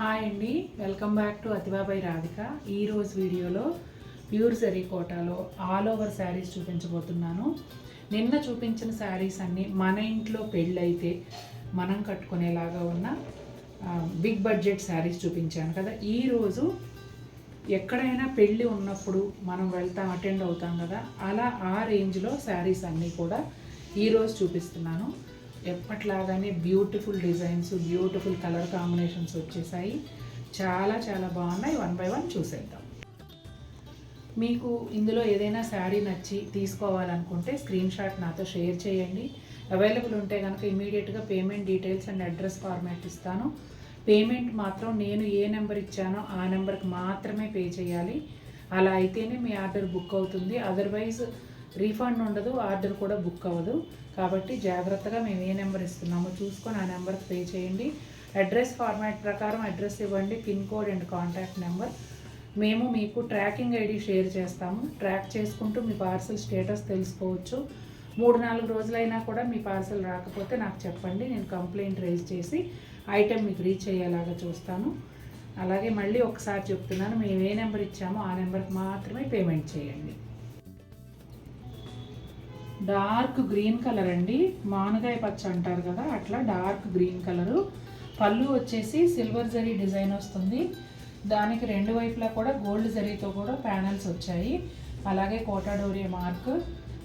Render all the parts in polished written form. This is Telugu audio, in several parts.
హాయ్ అండి, వెల్కమ్ బ్యాక్ టు అతిబాబాయ్ రాధిక. ఈరోజు వీడియోలో ప్యూర్ జరీ కోటాలో ఆల్ ఓవర్ శారీస్ చూపించబోతున్నాను. నిన్న చూపించిన శారీస్ అన్నీ మన ఇంట్లో పెళ్ళైతే మనం కట్టుకునేలాగా ఉన్న బిగ్ బడ్జెట్ శారీస్ చూపించాను కదా. ఈరోజు ఎక్కడైనా పెళ్ళి ఉన్నప్పుడు మనం వెళ్తాం, అటెండ్ అవుతాం కదా, అలా ఆ రేంజ్లో శారీస్ అన్నీ కూడా ఈరోజు చూపిస్తున్నాను. ఎప్పట్లాగానే beautiful designs, beautiful colour combinations వచ్చేసాయి. చాలా చాలా బాగున్నాయి. వన్ బై వన్ చూసేద్దాం. మీకు ఇందులో ఏదైనా శారీ నచ్చి తీసుకోవాలనుకుంటే స్క్రీన్ షాట్ నాతో షేర్ చేయండి. అవైలబుల్ ఉంటే కనుక ఇమీడియట్గా payment details and address format ఇస్తాను. పేమెంట్ మాత్రం నేను ఏ నెంబర్ ఇచ్చానో ఆ నెంబర్కి మాత్రమే పే చేయాలి. అలా అయితేనే మీ ఆర్డర్ బుక్ అవుతుంది. అదర్వైజ్ రీఫండ్ ఉండదు, ఆర్డర్ కూడా బుక్ అవ్వదు. కాబట్టి జాగ్రత్తగా మేము ఏ నెంబర్ ఇస్తున్నామో చూసుకొని ఆ నెంబర్కి పే చేయండి. అడ్రస్ ఫార్మాట్ ప్రకారం అడ్రస్ ఇవ్వండి, pin code and contact number. మేము మీకు ట్రాకింగ్ ఐడి షేర్ చేస్తాము. ట్రాక్ చేసుకుంటూ మీ పార్సల్ స్టేటస్ తెలుసుకోవచ్చు. 3-4 రోజులైనా కూడా మీ పార్సల్ రాకపోతే నాకు చెప్పండి. నేను కంప్లైంట్ రైజ్ చేసి ఐటెం మీకు రీచ్ అయ్యేలాగా చూస్తాను. అలాగే మళ్ళీ ఒకసారి చెప్తున్నాను, మేము ఏ నెంబర్ ఇచ్చామో ఆ నెంబర్కి మాత్రమే పేమెంట్ చేయండి. డార్క్ గ్రీన్ కలర్ అండి, మానగాయ పచ్చ అంటారు కదా, అట్లా డార్క్ గ్రీన్ కలరు. పళ్ళు వచ్చేసి సిల్వర్ జరీ డిజైన్ వస్తుంది. దానికి రెండు వైపులా కూడా గోల్డ్ జరీతో కూడా ప్యానల్స్ వచ్చాయి. అలాగే కోటాడోరియా మార్క్.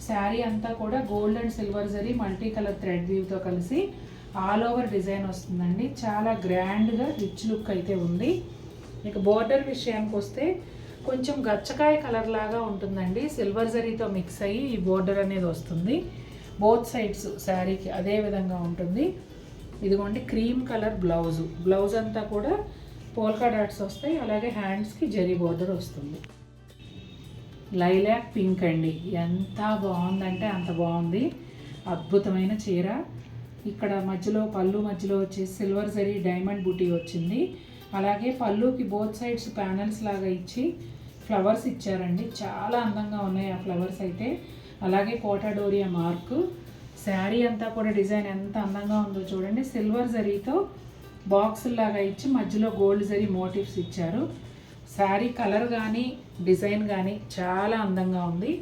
శారీ అంతా కూడా gold and silver zari multi colour thread వీవ్తో కలిసి ఆల్ ఓవర్ డిజైన్ వస్తుందండి. చాలా గ్రాండ్గా రిచ్ లుక్ అయితే ఉంది. ఇక బోర్డర్ విషయానికి వస్తే కొంచెం గచ్చకాయ కలర్ లాగా ఉంటుందండి. సిల్వర్ జరీతో మిక్స్ అయ్యి ఈ బోర్డర్ అనేది వస్తుంది. బోత్ సైడ్స్ శారీకి అదే విధంగా ఉంటుంది. ఇదిగోండి క్రీమ్ కలర్ బ్లౌజ్ అంతా కూడా పోల్కా డాట్స్ వస్తాయి. అలాగే హ్యాండ్స్కి జరీ బోర్డర్ వస్తుంది. లైలాక్ పింక్ అండి, ఎంత బాగుందంటే అంత బాగుంది. అద్భుతమైన చీర. ఇక్కడ మధ్యలో పళ్ళు మధ్యలో వచ్చేసి సిల్వర్ జరీ డైమండ్ బూటీ వచ్చింది. అలాగే పళ్ళుకి బోత్ సైడ్స్ ప్యానల్స్ లాగా ఇచ్చి ఫ్లవర్స్ ఇచ్చారండి. చాలా అందంగా ఉన్నాయి ఆ ఫ్లవర్స్ అయితే. అలాగే కోటాడోరియా మార్క్. శారీ అంతా కూడా డిజైన్ ఎంత అందంగా ఉందో చూడండి. సిల్వర్ జరీతో బాక్సుల్లాగా ఇచ్చి మధ్యలో గోల్డ్ జరీ మోటివ్స్ ఇచ్చారు. శారీ కలర్ కానీ డిజైన్ కానీ చాలా అందంగా ఉంది.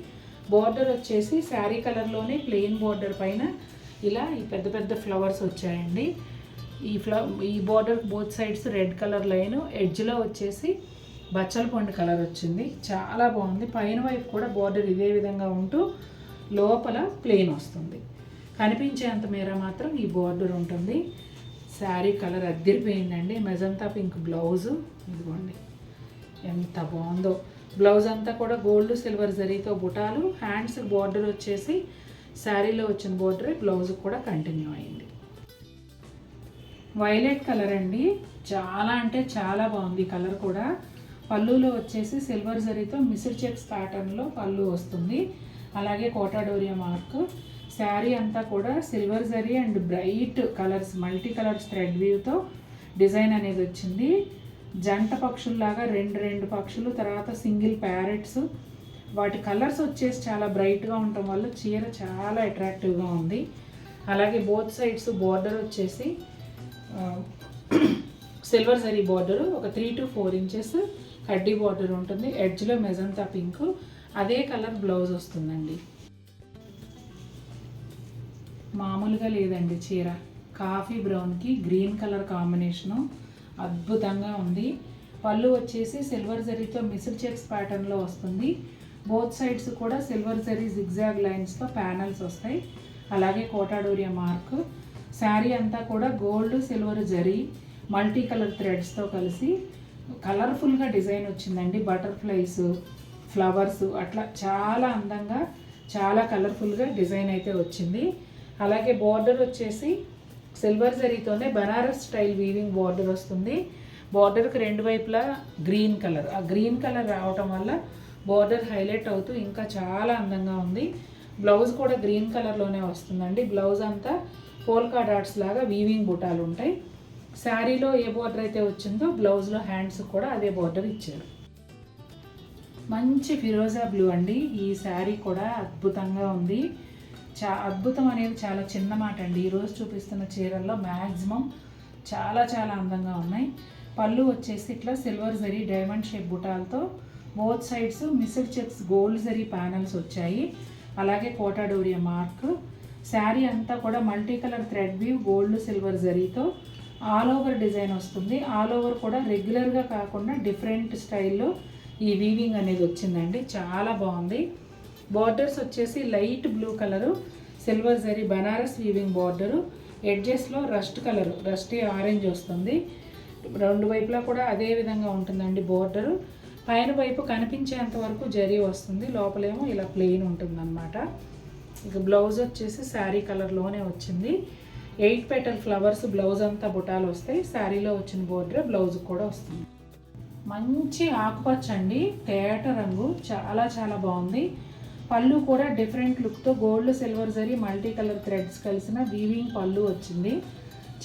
బోర్డర్ వచ్చేసి శారీ కలర్లోనే ప్లెయిన్ బోర్డర్ పైన ఇలా ఈ పెద్ద పెద్ద ఫ్లవర్స్ వచ్చాయండి. ఈ border both sides red colour line, ఎడ్జ్లో వచ్చేసి బచ్చల పండు కలర్ వచ్చింది. చాలా బాగుంది. పైన వైపు కూడా బోర్డర్ ఇదే విధంగా ఉంటూ లోపల ప్లెయిన్ వస్తుంది. కనిపించేంత మేర మాత్రం ఈ బోర్డర్ ఉంటుంది. శారీ కలర్ అద్దరిపోయిందండి. Magenta pink blouse. ఇదిగోండి ఎంత బాగుందో. బ్లౌజ్ అంతా కూడా గోల్డ్ సిల్వర్ జరీతో బుటాలు. హ్యాండ్స్ బోర్డర్ వచ్చేసి శారీలో వచ్చిన బోర్డర్ బ్లౌజ్ కూడా కంటిన్యూ అయింది. వైలెట్ కలర్ అండి, చాలా అంటే చాలా బాగుంది కలర్ కూడా. పళ్ళులో వచ్చేసి సిల్వర్ జరీతో మిస్డ్ చెక్స్ ప్యాటర్న్లో పళ్ళు వస్తుంది. అలాగే కోటాడోరియా మార్క్. శారీ అంతా కూడా silver zari and bright colours multi colours thread వీవ్తో డిజైన్ అనేది వచ్చింది. జంట పక్షుల్లాగా రెండు పక్షులు, తర్వాత సింగిల్ ప్యారెట్స్. వాటి కలర్స్ వచ్చేసి చాలా బ్రైట్గా ఉండటం వల్ల చీర చాలా అట్రాక్టివ్గా ఉంది. అలాగే బోత్ సైడ్స్ బోర్డర్ వచ్చేసి సిల్వర్ జరీ బోర్డరు ఒక 3 to 4 ఇంచెస్ కడ్డీ బోర్డర్ ఉంటుంది. ఎడ్జ్లో మెజంతా పింక్, అదే కలర్ బ్లౌజ్ వస్తుందండి. మామూలుగా లేదండి చీర. కాఫీ బ్రౌన్కి గ్రీన్ కలర్ కాంబినేషను అద్భుతంగా ఉంది. పళ్ళు వచ్చేసి సిల్వర్ జరీతో మిస్డ్ చెక్స్ ప్యాటర్న్లో వస్తుంది. బోత్ సైడ్స్ కూడా సిల్వర్ జరీ జిగ్జాగ్ లైన్స్తో ప్యానల్స్ వస్తాయి. అలాగే కోటాడోరియా మార్క్. శారీ అంతా కూడా gold silver zari multi colour థ్రెడ్స్తో కలిసి కలర్ఫుల్గా డిజైన్ వచ్చిందండి. బటర్ఫ్లైస్, ఫ్లవర్స్ అట్లా చాలా అందంగా చాలా కలర్ఫుల్గా డిజైన్ అయితే వచ్చింది. అలాగే బోర్డర్ వచ్చేసి సిల్వర్ జరీతోనే బనారస్ స్టైల్ వీవింగ్ బోర్డర్ వస్తుంది. బోర్డర్కి రెండు వైపులా గ్రీన్ కలర్, ఆ గ్రీన్ కలర్ రావటం వల్ల బోర్డర్ హైలైట్ అవుతూ ఇంకా చాలా అందంగా ఉంది. బ్లౌజ్ కూడా గ్రీన్ కలర్లోనే వస్తుందండి. బ్లౌజ్ అంతా పోల్కా డాట్స్ లాగా వీవింగ్ బుటాలు ఉంటాయి. శారీలో ఏ బోర్డర్ అయితే వచ్చిందో బ్లౌజ్లో హ్యాండ్స్ కూడా అదే బోర్డర్ ఇచ్చారు. మంచి ఫిరోజా బ్లూ అండి. ఈ శారీ కూడా అద్భుతంగా ఉంది. అద్భుతం అనేది చాలా చిన్న మాట అండి. ఈరోజు చూపిస్తున్న చీరల్లో మ్యాక్సిమం చాలా చాలా అందంగా ఉన్నాయి. పళ్ళు వచ్చేసి ఇట్లా సిల్వర్ జరీ డైమండ్ షేప్ బుటాలతో both sides missed checks gold zari panels వచ్చాయి. అలాగే కోటా డోరియా మార్క్. శారీ అంతా కూడా multi colour thread weave gold silver జరీతో ఆల్ ఓవర్ డిజైన్ వస్తుంది. ఆల్ ఓవర్ కూడా రెగ్యులర్గా కాకుండా డిఫరెంట్ స్టైల్లో ఈ వీవింగ్ అనేది వచ్చిందండి. చాలా బాగుంది. బార్డర్స్ వచ్చేసి light blue colour silver zari Banaras weaving border. ఎడ్జెస్లో రస్ట్ కలరు రస్టీ ఆరెంజ్ వస్తుంది. రెండు వైపులా కూడా అదే విధంగా ఉంటుందండి బార్డరు. పైన వైపు కనిపించేంత వరకు జరీ వస్తుంది, లోపలేమో ఇలా ప్లెయిన్ ఉంటుందన్నమాట. ఇక బ్లౌజ్ వచ్చేసి శారీ కలర్లోనే వచ్చింది. 8 పెటల్ ఫ్లవర్స్ బ్లౌజ్ అంతా బుటాలు వస్తాయి. శారీలో వచ్చిన బోర్డర్ బ్లౌజ్ కూడా వస్తుంది. మంచి ఆకుపచ్చ అండి, తేట రంగు, చాలా చాలా బాగుంది. పళ్ళు కూడా డిఫరెంట్ లుక్తో gold silver zari multi colour threads కలిసిన వీవింగ్ పళ్ళు వచ్చింది.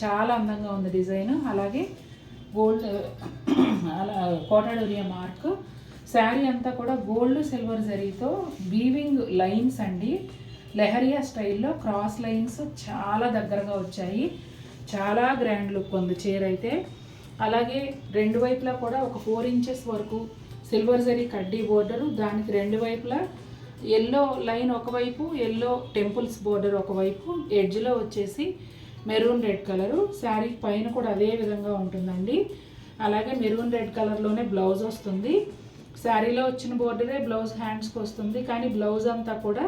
చాలా అందంగా ఉంది డిజైన్. అలాగే గోల్డ్ అలా కోటా డోరియా మార్క్. శారీ అంతా కూడా గోల్డ్ సిల్వర్ జరీతో వీవింగ్ లైన్స్ అండి. లెహరియా స్టైల్లో క్రాస్ లైన్స్ చాలా దగ్గరగా వచ్చాయి. చాలా గ్రాండ్ లుక్ ఉంది చీర అయితే. అలాగే రెండు వైపులా కూడా ఒక 4 ఇంచెస్ వరకు సిల్వర్ జరీ కడ్డీ బోర్డరు, దానికి రెండు వైపులా ఎల్లో లైన్ ఒకవైపు, ఎల్లో టెంపుల్స్ బోర్డర్ ఒకవైపు, ఎడ్జ్లో వచ్చేసి మెరూన్ రెడ్ కలరు. శారీ పైన కూడా అదే విధంగా ఉంటుందండి. అలాగే మెరూన్ రెడ్ కలర్లోనే బ్లౌజ్ వస్తుంది. శారీలో వచ్చిన బోర్డరే బ్లౌజ్ హ్యాండ్స్కి వస్తుంది, కానీ బ్లౌజ్ అంతా కూడా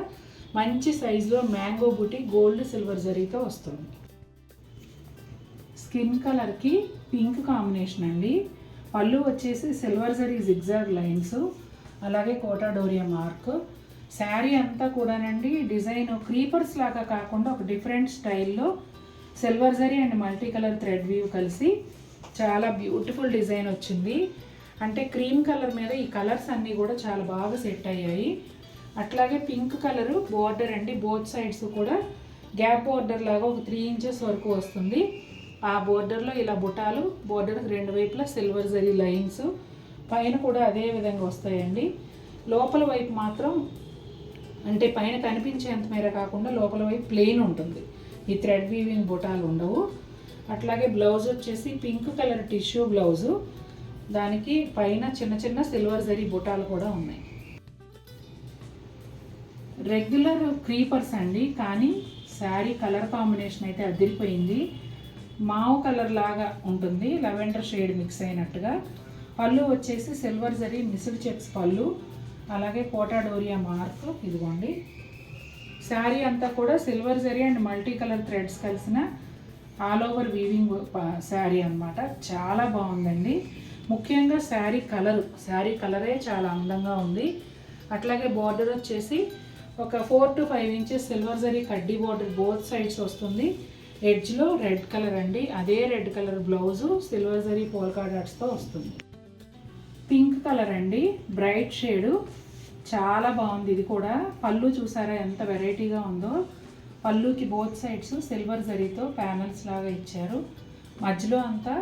మంచి సైజులో మ్యాంగో బుటీ గోల్డ్ సిల్వర్ జరీతో వస్తుంది. స్కిన్ కలర్కి పింక్ కాంబినేషన్ అండి. పళ్ళు వచ్చేసి సిల్వర్ జరీ జిగ్జాగ్ లైన్స్, అలాగే కోటా డోరియా మార్క్. శారీ అంతా కూడానండి డిజైన్ క్రీపర్స్ లాగా కాకుండా ఒక డిఫరెంట్ స్టైల్లో silver zari and multi colour thread weave కలిసి చాలా బ్యూటిఫుల్ డిజైన్ వచ్చింది. అంటే క్రీమ్ కలర్ మీద ఈ కలర్స్ అన్నీ కూడా చాలా బాగా సెట్ అయ్యాయి. అట్లాగే పింక్ కలరు బోర్డర్ అండి, బోత్ సైడ్స్ కూడా గ్యాప్ బోర్డర్ లాగా ఒక 3 ఇంచెస్ వరకు వస్తుంది. ఆ బోర్డర్లో ఇలా బుటాలు, బోర్డర్కి రెండు వైపులా సిల్వర్ జరీ లైన్స్, పైన కూడా అదే విధంగా వస్తాయండి. లోపల వైపు మాత్రం అంటే పైన కనిపించేంత మేర కాకుండా లోపల వైపు ప్లెయిన్ ఉంటుంది, ఈ థ్రెడ్ వీవింగ్ బుటాలు ఉండవు. అట్లాగే బ్లౌజ్ వచ్చేసి పింక్ కలర్ టిష్యూ బ్లౌజు, దానికి పైన చిన్న చిన్న సిల్వర్ జరీ బుటాలు కూడా ఉన్నాయి. రెగ్యులర్ క్రీపర్స్ అండి, కానీ శారీ కలర్ కాంబినేషన్ అయితే అదిరిపోయింది. మావు కలర్ లాగా ఉంటుంది, లెవెండర్ షేడ్ మిక్స్ అయినట్టుగా. పళ్ళు వచ్చేసి సిల్వర్ జరీ మిస్డ్ చెక్స్ పళ్ళు, అలాగే కోటా డోరియా మార్క్ ఇదిగోండి. శారీ అంతా కూడా silver zari and multi colour threads కలిసిన ఆల్ ఓవర్ వీవింగ్ శారీ అన్నమాట. చాలా బాగుందండి. ముఖ్యంగా శారీ కలరే చాలా అందంగా ఉంది. అట్లాగే బార్డర్ వచ్చేసి ఒక 4 to 5 ఇంచెస్ సిల్వర్ జరీ కడ్డీ బార్డర్ బోత్ సైడ్స్ వస్తుంది. ఎడ్జ్లో రెడ్ కలర్ అండి, అదే red colour blouse silver zari polka డాట్స్తో వస్తుంది. పింక్ కలర్ అండి, బ్రైట్ షేడు, చాలా బాగుంది. ఇది కూడా పళ్ళు చూసారా ఎంత వెరైటీగా ఉందో. పళ్ళుకి బోత్ సైడ్స్ సిల్వర్ జరీతో ప్యానల్స్ లాగా ఇచ్చారు. మధ్యలో అంతా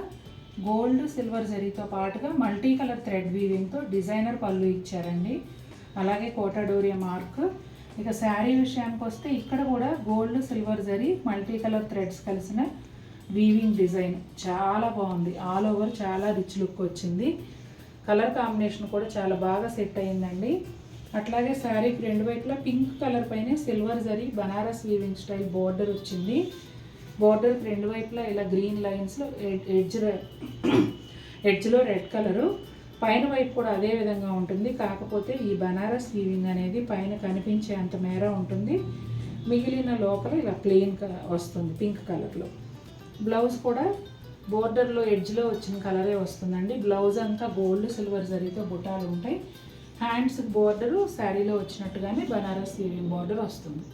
గోల్డ్ సిల్వర్ జరీతో పాటుగా మల్టీ కలర్ థ్రెడ్ వీవింగ్తో డిజైనర్ పళ్ళు ఇచ్చారండి. అలాగే కోటా డోరియా మార్క్. ఇక శారీ విషయానికి వస్తే ఇక్కడ కూడా gold silver zari multi colour threads కలిసిన వీవింగ్ డిజైన్ చాలా బాగుంది. ఆల్ ఓవర్ చాలా రిచ్ లుక్ వచ్చింది. కలర్ కాంబినేషన్ కూడా చాలా బాగా సెట్ అయ్యిందండి. అట్లాగే శారీకి రెండు వైపులా పింక్ కలర్ పైన silver zari Banaras weaving style border వచ్చింది. బోర్డర్కి రెండు వైపులా ఇలా గ్రీన్ లైన్స్లో ఎడ్జ్లో రెడ్ కలరు. పైన వైపు కూడా అదే విధంగా ఉంటుంది, కాకపోతే ఈ బనారస్ వీవింగ్ అనేది పైన కనిపించేంత మేర ఉంటుంది, మిగిలిన లోపల ఇలా ప్లెయిన్ వస్తుంది పింక్ కలర్లో. బ్లౌజ్ కూడా బోర్డర్లో ఎడ్జ్లో వచ్చిన కలరే వస్తుందండి. బ్లౌజ్ అంతా గోల్డ్ సిల్వర్ జరీతో బుటాలు ఉంటాయి. హ్యాండ్స్ బోర్డరు శారీలో వచ్చినట్టుగానే బనారస్ వీవింగ్ బోర్డర్ వస్తుంది.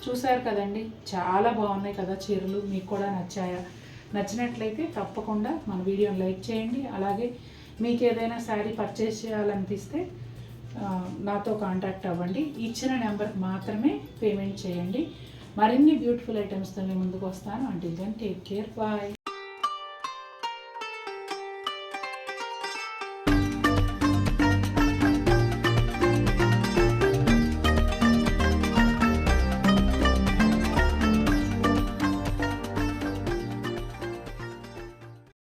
చూసారు కదండి, చాలా బాగున్నాయి కదా చీరలు. మీకు కూడా నచ్చాయా? నచ్చినట్లయితే తప్పకుండా మన వీడియోని లైక్ చేయండి. అలాగే మీకు ఏదైనా శారీ పర్చేస్ చేయాలనిపిస్తే నాతో కాంటాక్ట్ అవ్వండి. ఇచ్చిన నెంబర్కి మాత్రమే పేమెంట్ చేయండి. మరిన్ని బ్యూటిఫుల్ ఐటమ్స్తో మీ ముందుకు వస్తాను. Until then take care, bye.